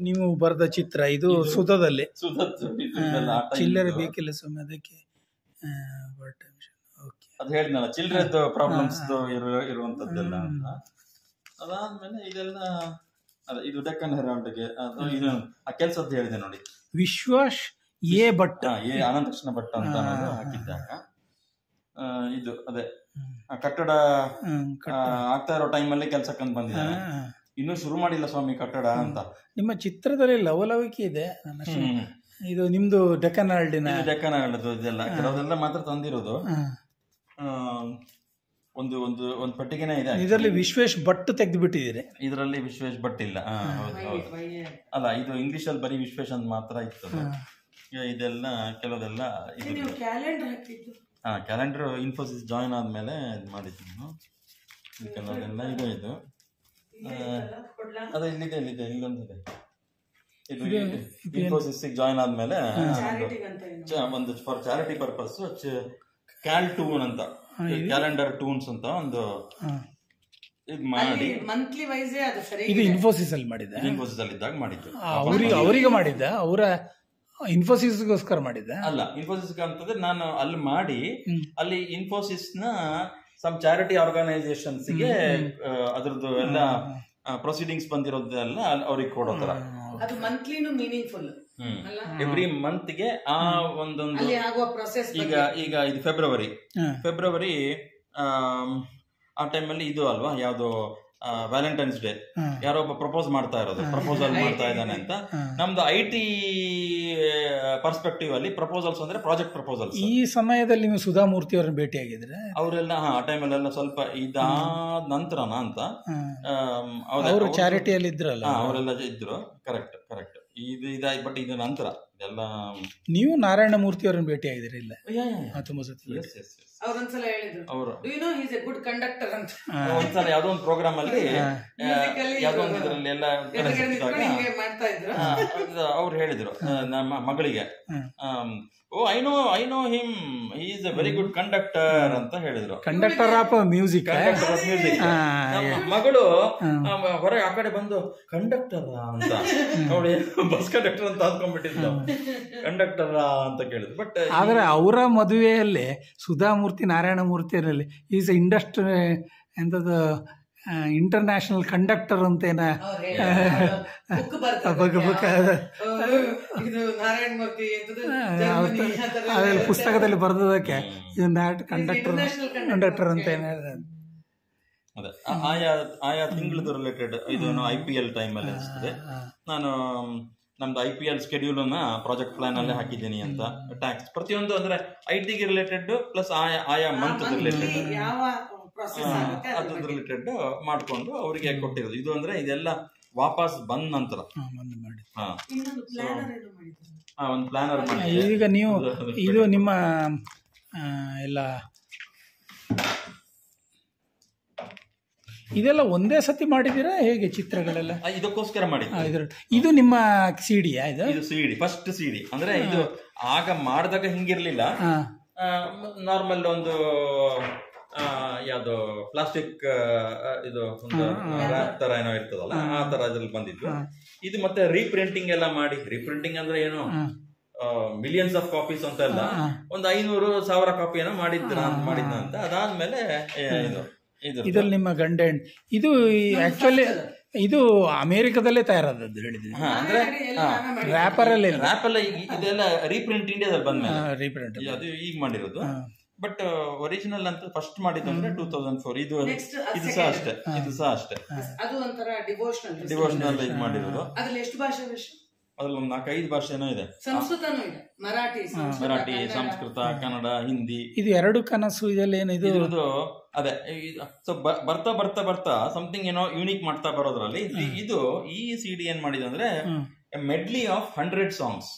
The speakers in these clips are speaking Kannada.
ನೀವು ಬರೆದ ಚಿತ್ರ ಇದು ಸುಧದಲ್ಲಿ. ಸುಧದ್ದು ಚಿಲ್ಲರೆ ಬೇಕಿಲ್ಲ ಸುಮ್ಮನೆ ಅದಕ್ಕೆ. ಅದು ಹೇಳಿದ್ನಲ್ಲ ಚಿಲ್ಡ್ರದ್ದು ಪ್ರಾಬ್ಲಮ್ಸ್ ಇರುವಂತದ್ದೆಲ್ಲ ಅಂತ. ಅದಾದ್ಮೇಲೆ ಇದೆಲ್ಲ ಇದು ಡೆಕ್ಕನ್ ಹೆರಾಲ್ಡ್ಗೆ ಇದು ಆ ಕೆಲಸದ್ದು ಹೇಳಿದೆ ನೋಡಿ, ವಿಶ್ವಾಸ್ ಎ ಭಟ್ ಅನಂತಕೃಷ್ಣ ಭಟ್ ಅಂತ ಹಾಕಿದ್ದಾಗ ಇದು ಅದೇ ಕಟ್ಟಡ ಆಗ್ತಾ ಇರೋ ಟೈಮಲ್ಲಿ ಕೆಲ್ಸಕ್ಕಂತ ಬಂದಿದ್ದಾರೆ. ಇನ್ನೂ ಶುರು ಮಾಡಿಲ್ಲ ಸ್ವಾಮಿ ಕಟ್ಟಡ ಅಂತ. ನಿಮ್ಮ ಚಿತ್ರದಲ್ಲಿ ಲವಲವಿಕೆ ಇದೆ. ಇದು ನಿಮ್ದು ಡೆಕ್ಕನ್ ಹೆರಾಲ್ಡಿನ ಇದೆಲ್ಲ ಕೆಲವೆಲ್ಲ ಮಾತ್ರ ತಂದಿರೋದು. ಒಂದು ಒಂದು ಒಂದು ಪಟ್ಟಿಗೆನೇ ಇದೆ. ಇದರಲ್ಲಿ ವಿಶ್ವೇಶ್ ಭಟ್ ತೆಗೆದು ಬಿಟ್ಟಿದ್ದೀರಿ. ಇದರಲ್ಲಿ ವಿಶ್ವೇಶ್ ಭಟ್ ಇಲ್ಲ. ಅಲ್ಲ, ಇದು ಇಂಗ್ಲಿಷ್ ಅಲ್ಲಿ ಬರೀ ವಿಶ್ವೇಶ್ ಅಂತ ಮಾತ್ರ ಇತ್ತು. ಇದೆಲ್ಲ ಕೆಲವೆಲ್ಲ ಕ್ಯಾಲೆಂಡರ್ ಇನ್ಫೋಸಿಸ್ ಜಾಯಿನ್ ಆದ್ಮೇಲೆ ಇದು ಮಾಡಿದ್ದೀನಿ ನಾನು. ಕೆಲವೆಲ್ಲ ಇದೆ. ಇದು ಅದೇ ಇಲ್ಲಿದೆ ಇಲ್ಲೊಂದಿದೆ. ಇದು ಇನ್ಫೋಸಿಸ್ ಜಾಯಿನ್ ಆದ್ಮೇಲೆ ಒಂದು for charity purpose Cal tune ಅಂತ ಕ್ಯಾಲೆಂಡರ್ ಟೂನ್ಸ್ ಅಂತ ಒಂದು ಇದು ಮಾಡಿ ಮಂತ್ಲಿ ವೈಸ್ ಇದು ಇನ್ಫೋಸಿಸ್ ಅಲ್ಲಿ ಮಾಡಿದ್ದ. ಇನ್ಫೋಸಿಸ್ ಅಲ್ಲಿ ಇದ್ದಾಗ ಮಾಡಿದ್ದು. ಅವರಿಗೆ ಮಾಡಿದ್ದ, ಅವರ ಇನ್ಫೋಸಿಸ್ಗೋಸ್ಕರ ಮಾಡಿದ್ದ ಅಲ್ಲ. ಇನ್ಫೋಸಿಸ್ ಅಂತಂದ್ರೆ ನಾನು ಅಲ್ಲಿ ಮಾಡಿ ಅಲ್ಲಿ ಇನ್ಫೋಸಿಸ್ ನ ಸಮ್ ಚಾರಿಟಿ ಆರ್ಗನೈಸೇಷನ್ಸ್ ಗೆ ಅದ್ರದ್ದು ಎಲ್ಲ ಪ್ರೊಸೀಡಿಂಗ್ಸ್ ಬಂದಿರೋದೆಲ್ಲ ಅವ್ರಿಗೆ ಕೊಡೋ ತರ. ಅದು ಮಂತ್ಲಿನೂ ಮೀನಿಂಗ್ಫುಲ್. ಎವ್ರಿ ಮಂತ್ ಗೆ ಆ ಒಂದೊಂದು ಈಗ ಇದು ಫೆಬ್ರವರಿ ಆ ಟೈಮಲ್ಲಿ ಇದು ಅಲ್ವಾ, ಯಾವ್ದು ವ್ಯಾಲೆಂಟೈನ್ಸ್ ಡೇ, ಯಾರೋ ಒಬ್ಬ ಪ್ರಪೋಸಲ್ ಮಾಡ್ತಾ ಇದ್ದಾನೆ ಅಂತ. ನಮ್ದು IT ಪರ್ಸ್ಪೆಕ್ಟಿವ್ ಅಲ್ಲಿ ಪ್ರಪೋಸಲ್ಸ್ ಅಂದ್ರೆ ಪ್ರಾಜೆಕ್ಟ್ ಪ್ರಪೋಸಲ್ಸ್. ಈ ಸಮಯದಲ್ಲಿ ನೀವು ಸುಧಾಮೂರ್ತಿ ಅವರನ್ನ ಭೇಟಿಯಾಗಿದ್ರೆ ಅವರೆಲ್ಲ ಆ ಟೈಮಲ್ಲೆಲ್ಲ ಸ್ವಲ್ಪ ಇದಾದ ನಂತರನ ಅಂತ ಅವರು ಚಾರಿಟಿಯಲ್ಲಿ ಇದ್ರಲ್ಲ, ಅವರೆಲ್ಲ ಇದ್ರು. ಕರೆಕ್ಟ್ ಇದು ಇದಾಯ್ತು. ಬಟ್ ಇದು ನಂತರ ಇದೆಲ್ಲ ನೀವು ನಾರಾಯಣ ಮೂರ್ತಿ ಅವರನ್ನ ಭೇಟಿಯಾಗಿದ್ರಿ ಇಲ್ಲ? ತುಂಬಾ ಸತಿ ಅವ್ರೊಂದ್ಸಲ ಹೇಳಿದ್ರು, ಅವರು ಗುಡ್ ಕಂಡಕ್ಟರ್ ಅಂತ. ಒಂದ್ಸಲ ಯಾವ್ದೋ ಒಂದು ಪ್ರೋಗ್ರಾಮ್ ಅಲ್ಲಿ ಯಾವ್ದೋ ಒಂದು ಇದರಲ್ಲಿ ಎಲ್ಲ ಮಾಡ್ತಾ ಇದ್ರು. ಅವ್ರು ಹೇಳಿದ್ರು ನಮ್ಮ ಮಗಳಿಗೆ, I know him, he is A very good conductor ಅಂತ ಹೇಳಿದ್ರು. Conductor of music. ಮಗಳು ಹೊರಗೆ ಆ ಕಡೆ ಬಂದು ಕಂಡಕ್ಟರ್ ಅಂತ ನೋಡಿ, ಬಸ್ ಕಂಡಕ್ಟರ್ ಅಂತ ಅಂದ್ಕೊಂಡ್ಬಿಟ್ಟಿದ್ಲು, ಕಂಡಕ್ಟರ್ ಅಂತ ಕೇಳಿದ್ರು. ಬಟ್ ಆದ್ರೆ ಅವರ ಮದುವೆಯಲ್ಲಿ Sudha Murthy Narayana ಮೂರ್ತಿಯಲ್ಲಿ is industry ಎಂತದ್ದು international conductor ಅಂತೇನ ಪುಸ್ತಕದಲ್ಲಿ ಬರೆದಕ್ಕೆ ಕಂಡಕ್ಟರ್ ಅಂತ ಅದೇ ಆಯಾ ತಿಂಗಳದ್ದು ರಿಲೇಟೆಡ್. ಇದು IPL ಟೈಮ್ ಅಲ್ಲಿ ಅನಿಸ್ತದೆ. ನಾನು ನಮ್ದು IPL ಸ್ಕೆಡ್ಯೂಲ್ ಅನ್ನ ಪ್ರಾಜೆಕ್ಟ್ ಪ್ಲಾನ್ ಅಲ್ಲೇ ಹಾಕಿದ್ದೀನಿ ಅಂತ. ಟ್ಯಾಕ್ಸ್ ಪ್ರತಿಯೊಂದು ಅಂದ್ರೆ IT ಗೆ ರಿಲೇಟೆಡ್ ಪ್ಲಸ್ ಆಯಾ ಮಂತ್ ರಿಲೇಟೆಡ್ ಅದ್ರ ರಿಲೇಟೆಡ್ ಮಾಡ್ಕೊಂಡು ಅವರಿಗೆ ಕೊಟ್ಟಿರೋದು. ಇದು ಅಂದ್ರೆ ಇದೆಲ್ಲ ವಾಪಸ್ ಬಂದ ನಂತರ ಒಂದು ಪ್ಲಾನರ್ ಮಾಡಿ. ಈಗ ನೀವು ಇದು ನಿಮ್ಮ ಎಲ್ಲ ಇದೆಲ್ಲ ಒಂದೇ ಸತಿ ಮಾಡಿದೀರಾ ಹೇಗೆ ಚಿತ್ರಗಳೆಲ್ಲ? ಇದಕ್ಕೋಸ್ಕರ ಮಾಡಿದ್ದು. ಇದು ನಿಮ್ಮ ಸಿಡಿಯಾ? ಇದು CD, ಫಸ್ಟ್ CD. ಅಂದ್ರೆ ಇದು ಆಗ ಮಾಡಿದಾಗ ಹಿಂಗಿರ್ಲಿಲ್ಲ. ನಾರ್ಮಲ್ ಒಂದು ಯಾವ್ದು ಪ್ಲಾಸ್ಟಿಕ್ ಇದು ಒಂದು ರ್ಯಾಪ್ ತರ ಏನೋ ಇರ್ತದಲ್ಲ, ಆ ತರ ಅದ್ರಲ್ಲಿ ಬಂದಿದ್ದು. ಇದು ಮತ್ತೆ ರೀಪ್ರಿಂಟಿಂಗ್ ಎಲ್ಲ ಮಾಡಿ, ರೀಪ್ರಿಂಟಿಂಗ್ ಅಂದ್ರೆ ಏನು ಮಿಲಿಯನ್ಸ್ ಆಫ್ ಕಾಪೀಸ್ ಅಂತ ಎಲ್ಲ ಒಂದು 500,000 ಕಾಪಿ ಏನೋ ಮಾಡಿದ್ನ ಅಂತ. ಅದಾದ್ಮೇಲೆ ಇದ್ರಲ್ಲಿ ನಿಮ್ಮ ಗಂಡ ಇದು ಆಕ್ಚುಲಿ ಇದು ಅಮೆರಿಕದಲ್ಲೇ ತಯಾರಾದದ್ದು ಹೇಳಿದ್ರಿ. ಅಂದ್ರೆ ರ್ಯಾಪರ್ ಇದೆಲ್ಲ ರೀಪ್ರಿಂಟ್ ಇಂಡಿಯಾದಲ್ಲಿ ಬಂದ್ಮೇಲೆ ರೀಪ್ರಿಂಟ್ ಅದು ಈಗ ಮಾಡಿರೋದು. ಬಟ್ ಒರಿಜಿನಲ್ ಅಂತ ಫಸ್ಟ್ ಮಾಡಿದ್ದು ಅಂದ್ರೆ 2004. ಇದು ಸಹ ಅಷ್ಟೇ. ಅದು ಒಂಥರ ಡಿವೋಷನಲ್ ಇದು ಮಾಡಿರೋದು. ಅದ್ರಲ್ಲಿ ಎಷ್ಟು ಭಾಷೆ? ಅದ್ರಲ್ಲಿ ಒಂದು 4-5 ಭಾಷೆನೋ ಇದೆ. ಸಂಸ್ಕೃತನೂ ಇದೆ, ಮರಾಠಿ, ಸಂಸ್ಕೃತ, ಕನ್ನಡ, ಹಿಂದಿ. ಇದು ಎರಡು ಕನಸು ಇದೆಲ್ಲ ಏನಿದು ಅದೇ. ಸೊ ಬರ್ತಾ ಸಮಥಿಂಗ್ ಏನೋ ಯೂನಿಕ್ ಮಾಡ್ತಾ ಬರೋದ್ರಲ್ಲಿ ಇದು ಈ CD ಏನ್ ಮಾಡಿದೆ ಅಂದ್ರೆ ಮೆಡ್ಲಿ ಆಫ್ 100 ಸಾಂಗ್ಸ್.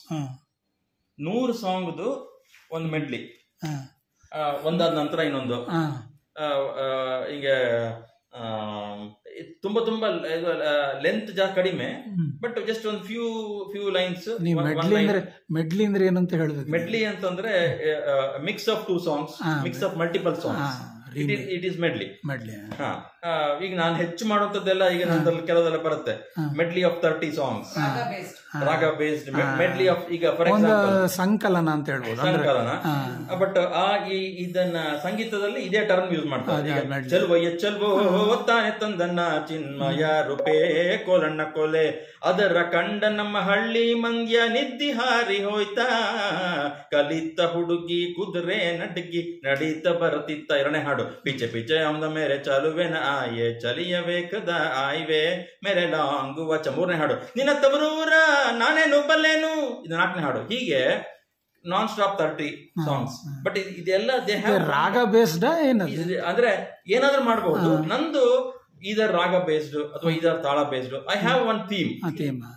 100 ಸಾಂಗ್ದು ಒಂದು ಮೆಡ್ಲಿ, ಒಂದಾದ ನಂತರ ಇನ್ನೊಂದು. ಹಿಂಗೆ ತುಂಬಾ ಲೆಂತ್ ಕಡಿಮೆ, ಬಟ್ ಜಸ್ಟ್ ಒಂದು ಫ್ಯೂ ಲೈನ್ಸ್. ಮೆಡ್ಲಿ ಅಂದ್ರೆ ಏನಂತ ಹೇಳಿದ್ರೆ, ಮೆಡ್ಲಿ ಅಂತಂದ್ರೆ mix of 2 songs, mix of multiple songs. It is medley. Medley. ಈಗ ನಾನು ಹೆಚ್ಚು ಮಾಡುವಂತದ್ದೆಲ್ಲ ಈಗ ನಂದ್ರಲ್ಲಿ ಕೆಲವೆಲ್ಲ ಬರುತ್ತೆ, medley of 30 songs, raga based medley of, ಈಗ ಫಾರ್ ಎಕ್ಸಾಂಪಲ್ ಸಂಕಲನ ಅಂತ ಹೇಳ್ಬೋದು, ಸಂಕಲನ. ಬಟ್ ಇದನ್ನ ಸಂಗೀತದಲ್ಲಿ ಇದೇ ಟರ್ಮ್ ಯೂಸ್ ಮಾಡ್ತಾರೆ. ಚೆಲ್ವಯ್ಯ ಚೆಲ್ವೋ ತಾನೆ ತಂದನ್ನ ಚಿನ್ಮಯ ರೂಪೇ ಕೋಲಣ್ಣ ಕೋಲೆ, ಅದರ ಕಂಡ ನಮ್ಮ ಹಳ್ಳಿ ಮಂದ್ಯ ನಿದ್ದಿ ಹಾರಿ ಹೋಯ್ತಾ, ಕಲಿತ ಹುಡುಗಿ ಕುದುರೆ ನಡ್ಗಿ ನಡೀತ ಬರತಿತ್ತ. ಎರಡನೇ ಹಾಡು ಪಿಚೆ ಪಿಚೆ ಅಮ್ದ ಮೇರೆ ಚಲುವೆನ ಆಯೆ ಚಲಿಯಬೇಕದ ಆಯ್ವೆ ಮೇರೆ ಲಾಂಗು ವಚ. ಮೂರನೇ ಹಾಡು ನಿನ್ನ ತವರೂರ ನಾನೇನು ಬಲ್ಲೇನು, ಇದು ನಾಲ್ಕನೇ ಹಾಡು. ಹೀಗೆ ನಾನ್ ಸ್ಟಾಪ್ 30 ಸಾಂಗ್ಸ್. ಬಟ್ ಇದೆಲ್ಲ ರಾಗ ಬೇಸ್ಡ್ ಅಂದ್ರೆ ಏನಾದ್ರೂ ಮಾಡಬಹುದು. ನಂದು ಇದರ್ ರಾಗ ಬೇಸ್ಡ್ ಅಥವಾ ಇದರ್ ತಾಳ based. I have one theme,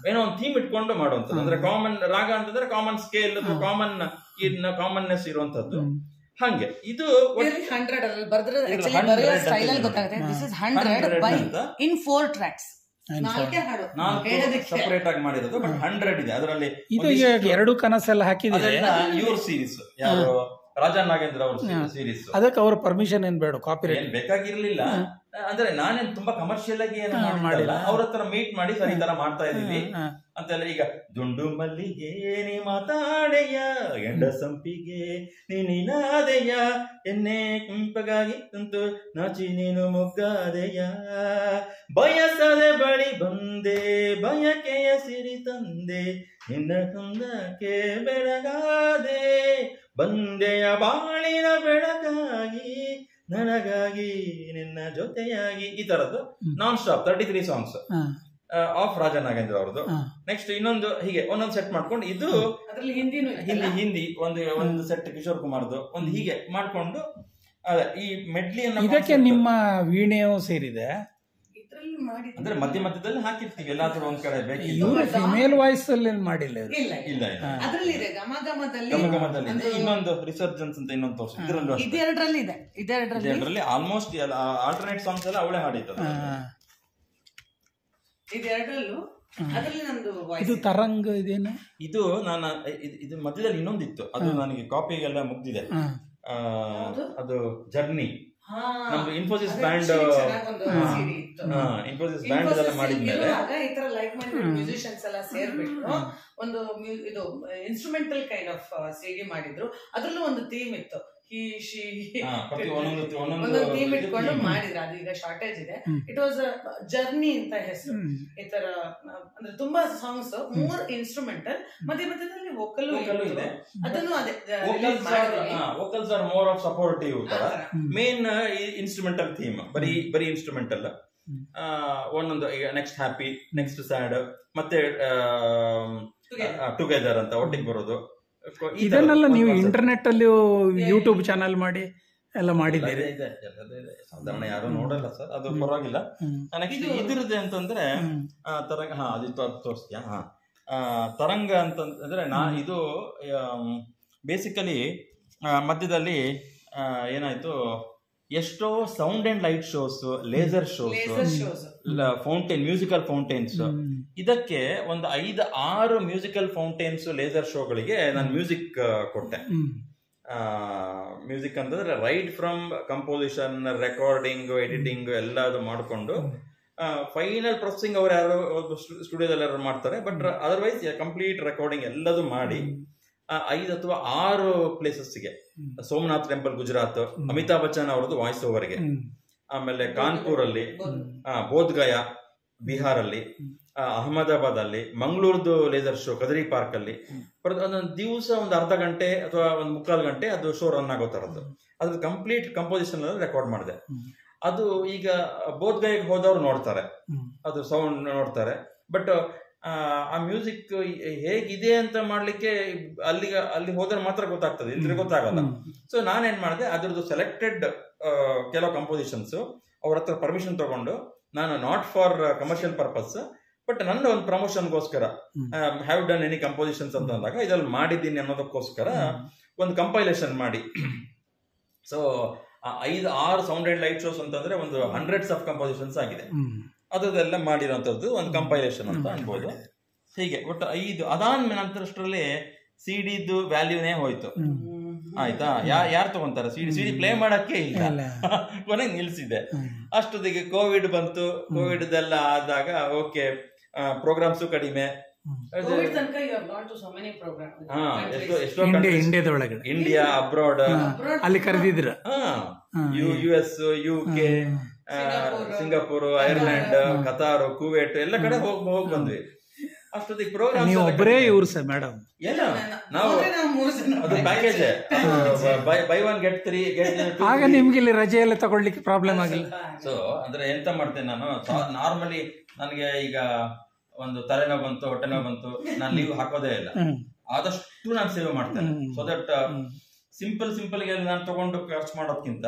ಏನೋ ಒಂದು ಥೀಮ್ ಇಟ್ಕೊಂಡು ಮಾಡುವಂಥದ್ದು. ಅಂದ್ರೆ ಕಾಮನ್ ರಾಗ ಅಂತಂದ್ರೆ ಕಾಮನ್ ಸ್ಕೇಲ್ ಅಥವಾ ಕಾಮನ್ನೆಸ್ ಇರುವಂತದ್ದು. ಹಂಗೆ ಇದು 100 ಅಲ್ಲಿ ಬರೆದ್ರೆ ಸ್ಟೈಲ್ ಅಲ್ಲಿ ಗೊತ್ತಾಗುತ್ತೆ. This is 100 by in 4 tracks. Separate ಆಗಿ ಮಾಡಿರೋದು, ಬಟ್ 100 ಇದೆ ಅದರಲ್ಲಿ. ಇದು ಎರಡು ಕನಸೆಲ್ಲ ಹಾಕಿದ್ರೆ ಇವ್ರ ಸೀರೀಸ್ ಯಾರು ರಾಜಾ ನಾಗೇಂದ್ರ ಅವ್ರ ಸೀರೀಸ್, ಅದಕ್ಕೆ ಅವ್ರ ಪರ್ಮಿಷನ್ ಏನ್ ಬೇಡ, ಕಾಪಿರೈಟ್ ಏನ್ ಬೇಕಾಗಿರ್ಲಿಲ್ಲ. ಅಂದ್ರೆ ನಾನೇನ್ ತುಂಬಾ ಕಮರ್ಷಿಯಲ್ ಆಗಿ ಏನು ಮಾಡಿಲ್ಲ, ಅವ್ರ ಹತ್ರ ಮೀಟ್ ಮಾಡಿ ಸರಿ ತರ ಮಾಡ್ತಾ ಇದೀವಿ ಅಂತೆಲ್ಲ. ಈಗ ದುಂಡು ಮಲ್ಲಿಗೆ ನೀ ಮಾತಾಡೆಯ, ಎಂಡ ಸಂಪಿಗೆ ನೀನಾದೆಯ, ಎನ್ನೆ ಕುಂಪಗಾಗಿ ಕುಂತು ನಾಚಿ ನೀನು ಮುಗ್ಗಾದೆಯ, ಬಯಸದೆ ಬಳಿ ಬಂದೆ ಬಯಕೆಯ ಸಿರಿ ತಂದೆ, ನಿನ್ನ ಕುಂದಕ್ಕೆ ಬೆಳಗಾದೆ ಬಂದೆಯ ಬಾಳಿನ ಬೆಳಗಾಗಿ, ನನಗಾಗಿ ನಿನ್ನ ಜೊತೆಯಾಗಿ. ಈ ತರದ್ದು non stop 33 songs of Raja Nagendra ಅವ್ರದ್ದು. ನೆಕ್ಸ್ಟ್ ಇನ್ನೊಂದು ಹೀಗೆ ಒಂದೊಂದು ಸೆಟ್ ಮಾಡ್ಕೊಂಡು, ಇದು ಹಿಂದಿ ಒಂದು ಸೆಟ್ ಕಿಶೋರ್ ಕುಮಾರ್ದು ಒಂದು, ಹೀಗೆ ಮಾಡ್ಕೊಂಡು ಈ ಮೆಡ್ಲಿಯನ್ನು. ಇದಕ್ಕೆ ನಿಮ್ಮ ವೀಣೆಯೂ ಸೇರಿದೆ ಅಂದ್ರೆ ಮಧ್ಯ ಮಧ್ಯದಲ್ಲಿ ಹಾಕಿರ್ತೀವಿ ಎಲ್ಲಾದ್ರೂ ಒಂದ್ ಕಡೆ ಬೇಕು. ಇವರು ಫಿಮೇಲ್ ವಾಯ್ಸ್ ಅಲ್ಲಿ ಮಾಡಿಲ್ಲ. ಇಲ್ಲ ಇನ್ನೊಂದು ರಿಸರ್ಜೆನ್ಸ್ ಅಂತ ಇನ್ನೊಂದು ತೋರಿಸಿ, ಇದರಲ್ಲಿ ಆಲ್ಮೋಸ್ಟ್ ಆಲ್ಟರ್ನೇಟ್ ಸಾಂಗ್ಸ್ ಎಲ್ಲ ಅವಳೇ ಹಾಡಿದ್ದು. ಇದು ತರಂಗ್ ಇದೇನು, ಇದು ನಾನು ಇದು ಮಧ್ಯದಲ್ಲಿ ಇನ್ನೊಂದಿತ್ತು, ಅದು ನನಗೆ ಕಾಪಿಗೆಲ್ಲ ಮುಗ್ದಿದೆ. ಅದು ಜರ್ನಿ, ನಮ್ದು ಇನ್ಫೋಸಿಸ್ ಬ್ಯಾಂಡ್ ಎಲ್ಲ ಮಾಡಿದ್ಮೇಲೆ ಮ್ಯೂಸಿಷಿಯನ್ಸ್ ಎಲ್ಲ ಸೇರ್ಬಿಟ್ಟು ಒಂದು ಇದು ಇನ್ಸ್ಟ್ರೂಮೆಂಟಲ್ ಕೈಂಡ್ ಆಫ್ ಸಿಡಿ ಮಾಡಿದ್ರು. ಅದ್ರಲ್ಲೂ ಒಂದು ಥೀಮ್ ಇತ್ತು, ಒಂದೊಂದು ಥೀಮ್ ಇಟ್ಕೊಂಡು ಮಾಡಿದ್ರು. ಅದು ಈಗ ಶಾರ್ಟೇಜ್ ಇದೆ. ಇಟ್ ವಾಸ್ ಜರ್ನಿ ಅಂತ ಹೆಸರು. ಈ ತರ ಅಂದ್ರೆ ತುಂಬಾ ಸಾಂಗ್ಸ್ 3 ಇನ್ಸ್ಟ್ರೂಮೆಂಟಲ್, ಮಧ್ಯ ಮಧ್ಯದಲ್ಲಿ ವೋಕಲ್ ಇದೆ. ಅದನ್ನು ಅದೇ vocals are more of supportive ತರ. ಮೇನ್ ಇನ್ಸ್ಟ್ರೂಮೆಂಟಲ್ ಥೀಮ್ ಬರೀ ಇನ್ಸ್ಟ್ರೂಮೆಂಟಲ್. ಒಂದೊಂದು ಈಗ ನೆಕ್ಸ್ಟ್ ಹ್ಯಾಪಿ, ನೆಕ್ಸ್ಟ್ ಸ್ಯಾಡ್, ಮತ್ತೆ ಟುಗೆದರ್ ಅಂತ ಒಟ್ಟಿಗೆ ಬರೋದು. ಇದನ್ನೆಲ್ಲ ನೀವು ಇಂಟರ್ನೆಟ್ ಅಲ್ಲಿ ಯೂಟ್ಯೂಬ್ ಚಾನಲ್ ಮಾಡಿ ಎಲ್ಲ ಮಾಡಿದ್ದೀರಿ? ಸಾಧಾರಣ ಯಾರು ನೋಡಲ್ಲ ಸರ್, ಅದು ಪರವಾಗಿಲ್ಲ. ನೆಕ್ಸ್ಟ್ ಇದಿರುತ್ತೆ ಅಂತಂದ್ರೆ ತರಂಗ, ಅದು ತೋರಿಸ್ತೀಯಾ? ತರಂಗ ಅಂತಂದ್ರೆ ಇದು ಬೇಸಿಕಲಿ ಮಧ್ಯದಲ್ಲಿ ಇದರಲ್ಲಿ ಎಷ್ಟೋ sound and light shows, laser shows, fountain, musical fountains. ಇದಕ್ಕೆ ಒಂದು 5-6 ಮ್ಯೂಸಿಕಲ್ ಫೌಂಟೇನ್ಸ್, ಲೇಸರ್ ಶೋಗಳಿಗೆ ನಾನು ಮ್ಯೂಸಿಕ್ ಕೊಟ್ಟೆ. ಮ್ಯೂಸಿಕ್ ಅಂತಂದ್ರೆ right from composition, recording, editing ಎಲ್ಲದು ಮಾಡಿಕೊಂಡು ಫೈನಲ್ ಪ್ರೊಸೆಸಿಂಗ್ ಅವ್ರು ಯಾರು ಸ್ಟುಡಿಯೋದಲ್ಲಿ ಯಾರು ಮಾಡ್ತಾರೆ. ಬಟ್ ಅದರ್ವೈಸ್ ಕಂಪ್ಲೀಟ್ ರೆಕಾರ್ಡಿಂಗ್ ಎಲ್ಲದು ಮಾಡಿ 5 ಅಥವಾ 6 ಪ್ಲೇಸಸ್ಗೆ, ಸೋಮನಾಥ್ ಟೆಂಪಲ್ ಗುಜರಾತ್, ಅಮಿತಾಬ್ ಬಚ್ಚನ್ ಅವರದ್ದು ವಾಯ್ಸ್ ಓವರ್ಗೆ, ಆಮೇಲೆ ಕಾನ್ಪುರ್ ಅಲ್ಲಿ, ಬೋಧ್ ಗಯಾ ಬಿಹಾರ್ ಅಲ್ಲಿ, ಅಹಮದಾಬಾದ್ ಅಲ್ಲಿ, ಮಂಗಳೂರ್ದು ಲೇಸರ್ ಶೋ ಕದರಿ ಪಾರ್ಕ್ ಅಲ್ಲಿ. ಒಂದೊಂದು ದಿವಸ ಒಂದು ಅರ್ಧ ಗಂಟೆ ಅಥವಾ ಒಂದು 3/4 ಗಂಟೆ ಅದು ಶೋ ರನ್ ಆಗೋ ತರದ್ದು. ಅದ್ರ ಕಂಪ್ಲೀಟ್ ಕಂಪೋಸಿಷನ್ ರೆಕಾರ್ಡ್ ಮಾಡಿದೆ. ಅದು ಈಗ ಬೋಧ್ ಗಯಾಗೆ ಹೋದವ್ರು ನೋಡ್ತಾರೆ, ಅದು ಸೌಂಡ್ ನೋಡ್ತಾರೆ. ಬಟ್ ಆ ಮ್ಯೂಸಿಕ್ ಹೇಗಿದೆ ಅಂತ ಮಾಡ್ಲಿಕ್ಕೆ ಅಲ್ಲಿ ಹೋದ್ರೆ ಮಾತ್ರ ಗೊತ್ತಾಗ್ತದೆ, ಇದ್ರೆ ಗೊತ್ತಾಗಲ್ಲ. ಸೊ ನಾನೇನ್ ಮಾಡಿದೆ, ಅದ್ರದ್ದು ಸೆಲೆಕ್ಟೆಡ್ ಕೆಲವು ಕಂಪೋಸಿಷನ್ಸ್ ಅವ್ರ ಹತ್ರ ಪರ್ಮಿಷನ್ ತಗೊಂಡು, ನಾನು not for commercial purpose but ನನ್ನ ಒಂದು ಪ್ರಮೋಷನ್ಗೋಸ್ಕರ ಹ್ಯಾವ್ ಡನ್ ಎನಿ ಕಂಪೋಸಿಷನ್ಸ್ ಅಂತ ಅಂದಾಗ ಇದ್ರಲ್ಲಿ ಮಾಡಿದ್ದೀನಿ ಅನ್ನೋದಕ್ಕೋಸ್ಕರ ಒಂದು ಕಂಪೈಲೇಷನ್ ಮಾಡಿ. So 5-6 sound and light shows ಅಂತಂದ್ರೆ ಒಂದು 100s ಆಫ್ ಕಂಪೋಸಿಷನ್ಸ್ ಆಗಿದೆ. ಅದೆಲ್ಲ ಮಾಡಿರೋಂಥದ್ದು ಒಂದು ಕಂಪೈಲೇಷನ್ ಅಂತ ಅನ್ಬೋದು. ಹೀಗೆ ಒಟ್ಟು 5 ಅದಾದ ನಂತರಷ್ಟರಲ್ಲಿ ಸಿಡಿದು ವ್ಯಾಲ್ಯೂನೇ ಹೋಯ್ತು. ಆಯ್ತಾ. ಯಾರು ತಗೊಂತಾರ ಸಿಡಿ ಪ್ಲೇ ಮಾಡಕ್ಕೆ ಇಲ್ಲ. ಕೊನೆಗೆ ನಿಲ್ಸಿದೆ. ಅಷ್ಟೊತ್ತಿಗೆ ಕೋವಿಡ್ ಬಂತು. ಕೋವಿಡ್ ಆದಾಗ ಓಕೆ ಪ್ರೋಗ್ರಾಮ್ಸು ಕಡಿಮೆ. ಇಂಡಿಯಾ ಅಬ್ರಾಡ್ ಅಲ್ಲಿ ಕರೆದಿದ್ರ. US, UK, Singapore, Ireland, Qatar, Kuwait ಎಲ್ಲ ಕಡೆ ಹೋಗಿ ಬಂದ್ವಿ. ಅಷ್ಟೊತ್ತಿಗೆ ಪ್ರೋಗ್ರಾಮ್ ನೀವು ಒಬ್ಬರೇ ಇವ್ರು ಸರ್ ಮೇಡಮ್ ಎಲ್ಲ ನಾವು ಅದು ಪ್ಯಾಕೇಜ್ ಬೈ 1 get 3 ಆಗ ನಿಮ್ಗೆ ಇಲ್ಲಿ ರಜೆ ಎಲ್ಲ ತಗೊಳ್ಳಿಕ್ಕೆ ಪ್ರಾಬ್ಲಮ್ ಆಗಿಲ್ಲ. ಸೊ ಅಂದ್ರೆ ಎಂತ ಮಾಡ್ತೇನೆ ನಾನು, ನಾರ್ಮಲಿ ನನಗೆ ಈಗ ಒಂದು ತಲೆನೋವು ಬಂತು, ಹೊಟ್ಟೆ ನೋವು ಬಂತು, ನಾನು ಲೀವ್ ಹಾಕೋದೇ ಇಲ್ಲ. ಆದಷ್ಟು ನಾನು ಸೇವ್ ಮಾಡ್ತೇನೆ. ಸೊ ದಟ್ ಸಿಂಪಲ್ ಗೆ ನಾನು ತಗೊಂಡು ಖರ್ಚು ಮಾಡೋದ್ಕಿಂತ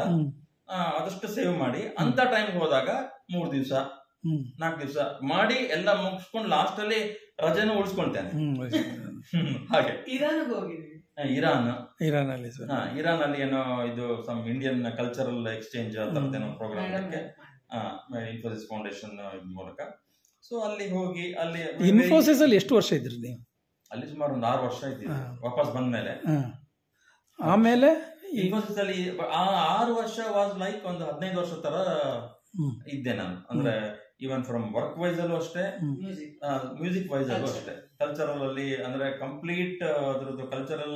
ಆದಷ್ಟು ಸೇವ್ ಮಾಡಿ ಅಂತ ಟೈಮ್ ಹೋದಾಗ 3 ದಿವಸ 4 ದಿವಸ ಮಾಡಿ ಎಲ್ಲ ಮುಗಿಸ್ಕೊಂಡು ಲಾಸ್ಟ್ ಅಲ್ಲಿ ರಜೆನೂ ಉಳಿಸ್ಕೊಳ್ತೇನೆ. ಹಾಗೆ ಇರಾನ್ ಅಲ್ಲಿ ಏನೋ ಇದು ಸಮ್ ಇಂಡಿಯನ್ ಕಲ್ಚರಲ್ ಎಕ್ಸ್ಚೇಂಜ್ ತರದೇನೋ ಪ್ರೋಗ್ರಾಮ್ ಇನ್ಫೋಸಿಸ್ ಫೌಂಡೇಶನ್ ಮೂಲಕ. ಸೊ ಅಲ್ಲಿ ಹೋಗಿ ಅಲ್ಲಿ ಇನ್ಫೋಸಿಸ್ ಅಲ್ಲಿ ಎಷ್ಟು ವರ್ಷ ಇದ್ರಿ ನೀವು? ಅಲ್ಲಿ ಸುಮಾರು ಒಂದು 6 ವರ್ಷ ಇದ್ದೀವಿ ವಾಪಸ್ ಬಂದ್ಮೇಲೆ. ಆಮೇಲೆ ಇನ್ಫೋಸಿಸ್ ಅಲ್ಲಿ 6 ವರ್ಷ ವಾಸ್ ಲೈಕ್ ಒಂದು 15 ವರ್ಷ ತರ ಇದ್ದೆ ನಾನು. ಅಂದ್ರೆ ಈವನ್ ಫ್ರಮ್ ವರ್ಕ್ ವೈಸ್ ಅಲ್ಲೂ ಅಷ್ಟೇ, ಮ್ಯೂಸಿಕ್ ವೈಸ್ ಅಲ್ಲೂ ಅಷ್ಟೇ, ಕಲ್ಚರಲ್ ಅಲ್ಲಿ ಅಂದ್ರೆ ಕಂಪ್ಲೀಟ್ ಅದ್ರದ್ದು ಕಲ್ಚರಲ್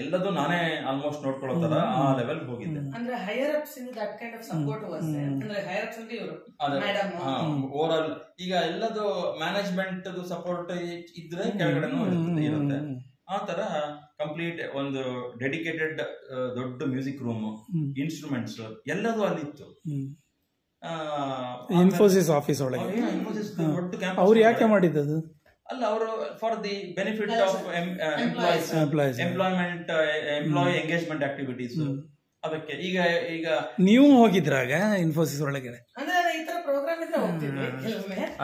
ಎಲ್ಲದೂ ನಾನೇ ಆಲ್ಮೋಸ್ಟ್ ನೋಡ್ಕೊಳ್ಳೋ ತರ ಆ ಲೆವೆಲ್ ಹೋಗಿದ್ದೆ. ಅಂದ್ರೆ ಹೈಯರ್ ಅಪ್ಸ್ ಇಂದ that kind of support was there. ಅಂದ್ರೆ ಹೈಯರ್ ಅಪ್ಸ್ ಅಂದ್ರೆ ಇವರು ಮೇಡಮ್ ಓವರ್ ಆಲ್ ಈಗ ಎಲ್ಲದೂ ಮ್ಯಾನೇಜ್ಮೆಂಟ್ ಸಪೋರ್ಟ್ ಇದ್ರೆ ಕೆಳಗಡೆನೂ ಇರುತ್ತೆ. ಆ ತರ ಕಂಪ್ಲೀಟ್ ಒಂದು ಡೆಡಿಕೇಟೆಡ್ ದೊಡ್ಡ ಮ್ಯೂಸಿಕ್ ರೂಮ್, ಇನ್ಸ್ಟ್ರೂಮೆಂಟ್ಸ್ ಎಲ್ಲದೂ ಅಲ್ಲಿತ್ತು. ಇನ್ಫೋಸಿಸ್ ಆಫೀಸ್ ಒಳಗೆ ಅವ್ರು ಯಾಕೆ ಮಾಡಿದ್ದು? ಅಲ್ಲ, ಅವರು for the benefit of employ engagement activities. ಅದಕ್ಕೆ ಈಗ ನೀವು ಹೋಗಿದ್ರಾಗ ಇನ್ಫೋಸಿಸ್ ಒಳಗಡೆ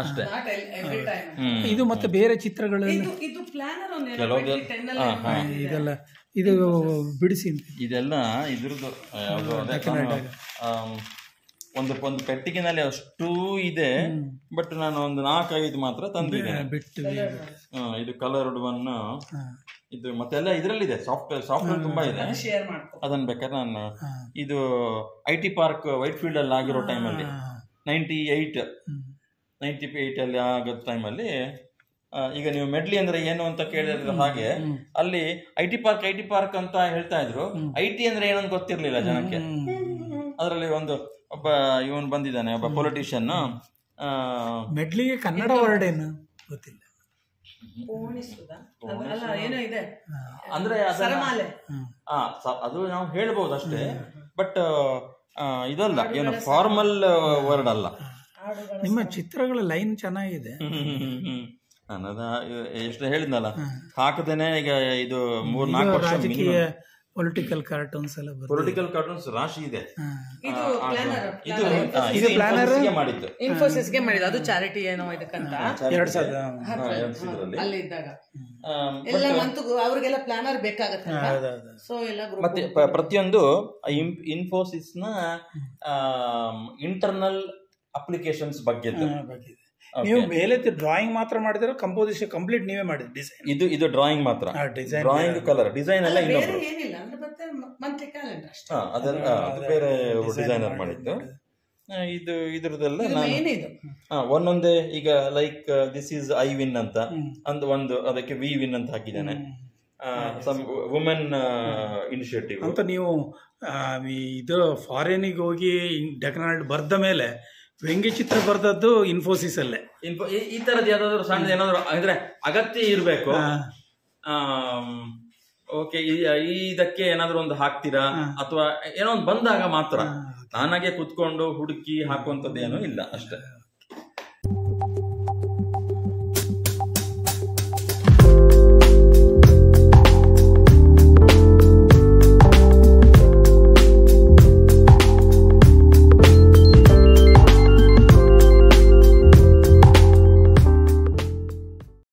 ಅಷ್ಟೇ. ಇದು ಮತ್ತೆ ಬೇರೆ ಚಿತ್ರಗಳು ಇದೆಲ್ಲ ಇದು ಬಿಡಿಸಿ ಇದೆಲ್ಲ ಇದ್ರದ್ದು ಒಂದು ಪೆಟ್ಟಿಗೆನಲ್ಲಿ ಅಷ್ಟು ಇದೆ. ಬಟ್ ನಾನು ಒಂದು 4-5 ಮಾತ್ರ ತಂದಿದ್ದೇನೆ. ಇದು ಕಲರ್ಡ್ ಒನ್, ಇದು ಮತ್ತೆಲ್ಲ ಇದ್ರಲ್ಲಿದೆ. ಸಾಫ್ಟ್ವೇರ್ ತುಂಬಾ ಇದೆ. ಅದನ್ನ ಬೇಕಾದ್ರೆ ನಾನು ಇದು IT ಪಾರ್ಕ್ ವೈಟ್ ಫೀಲ್ಡ್ ಅಲ್ಲಿ ಆಗಿರೋ ಟೈಮಲ್ಲಿ 98 ಅಲ್ಲಿ ಆಗೋ ಟೈಮಲ್ಲಿ, ಈಗ ನೀವು ಮೆಡ್ಲಿ ಅಂದ್ರೆ ಏನು ಅಂತ ಕೇಳಿದ್ರೆ ಹಾಗೆ ಅಲ್ಲಿ IT ಪಾರ್ಕ್ ಅಂತ ಹೇಳ್ತಾ ಇದ್ರು. IT ಅಂದ್ರೆ ಏನಂತ ಗೊತ್ತಿರ್ಲಿಲ್ಲ ಜನಕ್ಕೆ. ಅದರಲ್ಲಿ ಒಬ್ಬ ಇವನ್ ಬಂದಿದ್ದಾನೆ, ಒಬ್ಬ ಪೊಲಿಟಿಷಿಯನ್. ಮೆಡ್ಲಿಗೆ ಕನ್ನಡ ವರ್ಡ್ ಏನು ಗೊತ್ತಿಲ್ಲ. ಅಂದ್ರೆ ಅದು ನಾವು ಹೇಳ್ಬಹುದು ಅಷ್ಟೇ. ಬಟ್ ಇದಲ್ಲ, ಏನು ಫಾರ್ಮಲ್ ವರ್ಡ್ ಅಲ್ಲ. ನಿಮ್ಮ ಚಿತ್ರಗಳ ಲೈನ್ ಚೆನ್ನಾಗಿದೆ. ನಾನದ ಎಷ್ಟು ಹೇಳಿದ್ನಲ್ಲ, ಹಾಕದೇನೆ ಈಗ ಇದು 3-4 ವರ್ಷ ಪೊಲಿಟಿಕಲ್ ಕಾರ್ಟೂನ್ಸ್ ಎಲ್ಲ ಪೊಲಿಟಿಕಲ್ ಕಾರ್ಟೂನ್ಸ್ ರಾಶಿ ಇದೆ. ಇದು ಮಾಡಿದ್ದು ಇನ್ಫೋಸಿಸ್ಗೆ ಮಾಡಿದ್ದು. ಅದು ಚಾರಿಟಿ ಏನೋ ಇದಕ್ಕಂತ 2000 ಅಲ್ಲಿ ಇದ್ದಾಗ ಎಲ್ಲ ಮಂತ್ಗೂ ಅವ್ರಿಗೆಲ್ಲ ಪ್ಲಾನರ್ ಬೇಕಾಗತ್ತೆ. ಸೊ ಎಲ್ಲ ಮತ್ತೆ ಪ್ರತಿಯೊಂದು ಇನ್ಫೋಸಿಸ್ ನ ಇಂಟರ್ನಲ್ ಅಪ್ಲಿಕೇಶನ್ಸ್ ಬಗ್ಗೆ ನೀವು ಮೇಲೆ ಡ್ರಾಯಿಂಗ್ ಮಾತ್ರ ಮಾಡಿದ್ರೆ ಕಂಪೋಸಿಷನ್ ಕಂಪ್ಲೀಟ್ ನೀವೇ ಮಾಡಿದ್ರಿ? ಡಿಸೈನ್ ಇದು ಡ್ರಾಯಿಂಗ್ ಮಾತ್ರ, ಡ್ರಾಯಿಂಗ್ ಕಲರ್ ಡಿಸೈನ್ ಎಲ್ಲ ಇನ್ನೊಬ್ರು. ಏನಿಲ್ಲ ಅಂದ್ರೆ ಮತ್ತೆ ಮಂತ್ಲಿ ಕ್ಯಾಲೆಂಡರ್ ಅಷ್ಟೇ. ಅದೆಲ್ಲ ಅದು ಬೇರೆ ಡಿಸೈನರ್ ಮಾಡಿದ್ದು. ಇದು ಇದ್ರದೆಲ್ಲ ನಾನು ಒಂದೊಂದೇ ಈಗ like this is I win ಅಂತ ಒಂದು ಅದಕ್ಕೆ ವಿ ವಿನ್ ಅಂತ ಹಾಕಿದ್ದೇನೆ. ಸಮ್ ವುಮೆನ್ ಇನಿಷಿಯೇಟಿವ್ ಅಂತ. ನೀವು ಇದು ಫಾರಿನಿಗೆ ಹೋಗಿ ಡೆಕನಾಲ್ಡ್ ಬರ್ದ ಮೇಲೆ ವ್ಯಂಗ್ಯ ಚಿತ್ರ ಬರ್ದದ್ದು ಇನ್ಫೋಸಿಸ್ ಅಲ್ಲೇ. ಈ ತರದ್ ಯಾವ್ದಾದ್ರು ಸಣ್ಣ ಏನಾದ್ರು ಅಂದ್ರೆ ಅಗತ್ಯ ಇರ್ಬೇಕು. ಓಕೆ, ಇದಕ್ಕೆ ಏನಾದ್ರು ಒಂದು ಹಾಕ್ತೀರಾ ಅಥವಾ ಏನೋ ಒಂದು ಬಂದಾಗ ಮಾತ್ರ. ನಾನಾಗೆ ಕುತ್ಕೊಂಡು ಹುಡುಕಿ ಹಾಕುವಂತದ್ದು ಏನೂ ಇಲ್ಲ ಅಷ್ಟೇ.